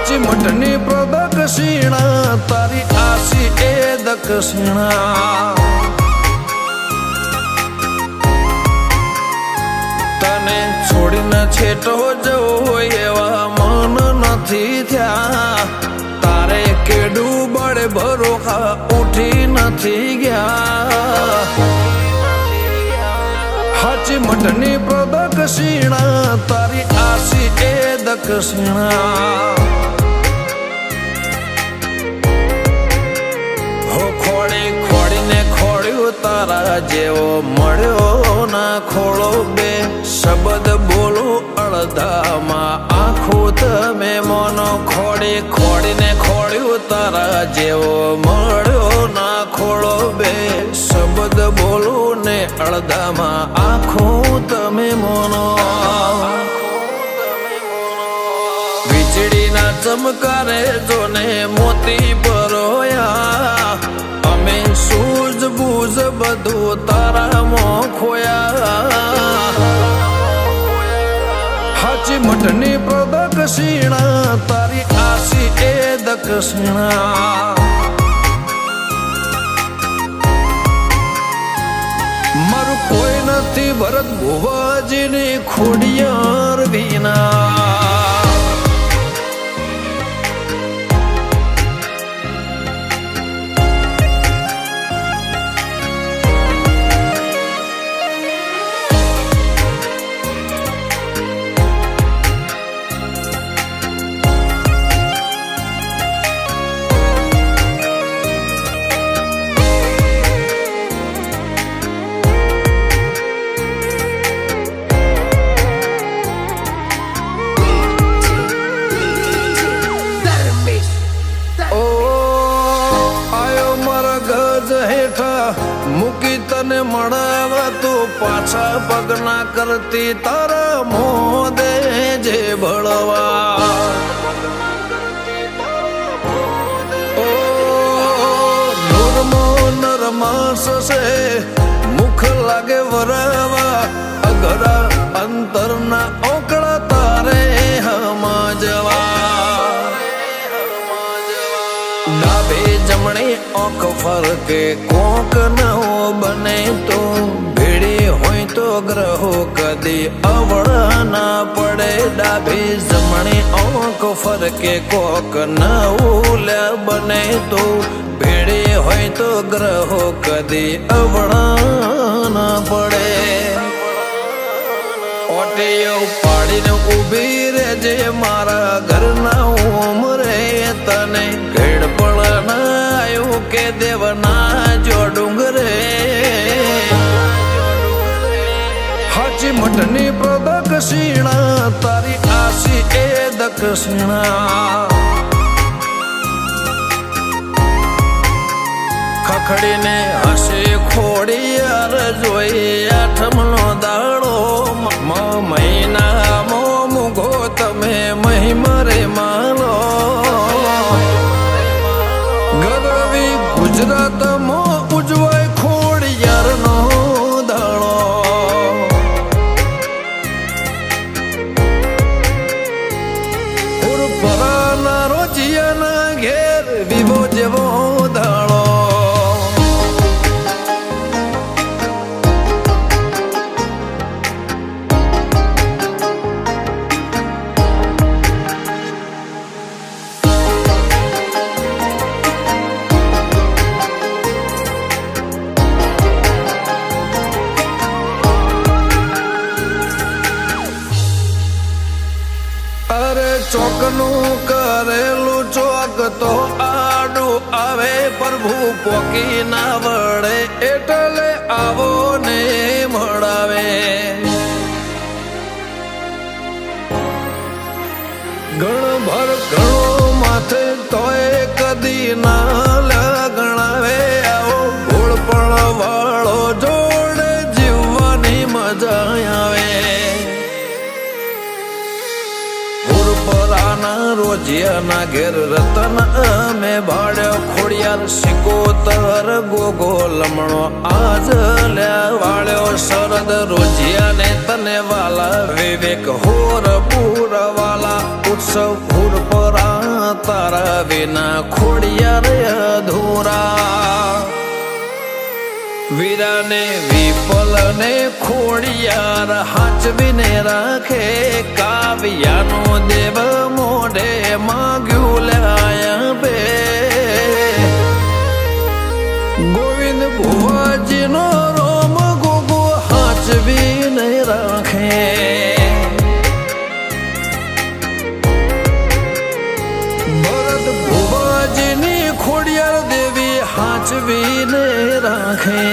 હાચી મઠની પ્રદક્ષિણા તારી આશી એ દક્ષિણા તને છોડીને છેટો જવો એવા મન નથી થયા તારે કેડું બળે ભરોખા ઉઠી નથી ગયા હાચી મઠની પ્રદક્ષિણા તારી આશી એ દક્ષિણા હો ખોડી ખોડીને ખોડ્યું તારા જેવો મળ્યો ના ખોળો બે શબ્દ બોલું અડધામાં આખું તમે મોનો ખોડી ખોડીને ખોડ્યું તારા જેવો મળ્યો ના ખોળો બે શબ્દ બોલું ને અડધામાં આખું તમે મોનો વીજળીના ચમકારે જોને મોતી પરોયા અમે સૂઝબૂઝ બધું તારામાં ખોયા હાચી મઠની પ્રદક્ષિણા તારી આશી એ દક્ષિણા મારું કોઈ નથી ભરત ભુવાજીની ખોડિયાર વિના મૂકી તને મળવા તો પાછા પગના કરતી તારા મોદે જે ભળવા ઓ નૂરમો નરમાસ છે મુખ લાગે વરવા અઘરા અંતરના ઓકળા તારે હમા જવા ડાબે જમણી ઓંખ ફરકે કોક નવો બને તો ભેડી હોય તો ગ્રહો કદી અવળ ના પડે ડાબે જમણી ઓંખ ફરકે કોક નવું બને તો ભેડી હોય તો ગ્રહો કદી અવળ ના પડે ઓટીઓ પાડીને ઊભી રહેજે મારા ઘરના ઉમરે તને ઘેડ પણ આવ્યું કે દેવના જો ડુંગરે હાચી મઠની પ્રદક્ષિણા તારી આશી એ દક્ષિણા ખખડીને હસે ખોડિયાર જોઈ આઠમનો દાડો મહિના મોમુગો તમે મહિમરે માલો ગરવી ગુજરાતમાં ઉજવાય ખોડિયારનો દાડો ઉરપરાના રોજિયાના ઘેર વિવો જેવો દાડો ચોકનું કરેલું ચોક તો આડું આવે પ્રભુ પોકી ના વળે એટલે આવો ને મળાવે ગણભર ઘણો માથે તોય કદી ના ગણાવે આવો ભૂળ પણ વાળો જોડે જીવવાની મજા આવે રોજિયાના ઘેર રતન અમે ભાડ્યો ખોડિયાર સિકોતર ગોગો લમણો આજ લ્યા વાળ્યો શરદ રોજિયાને તને વાલા વિવેક હોર પૂર વાલા ઉત્સવ પૂર પરા તારા વિના ખોડિયાર અધૂરા વીરાને વિપલને ખોડિયાર હાચવીને રાખે કાવ્યાનો દેવ મોઢે માગ્યું લાયા બે ગોવિંદ ભુવાજીનો રોમ ગોગો હાચવીને રાખે ભરત ભુવાજીની ખોડિયાર દેવી હાચવીને રાખે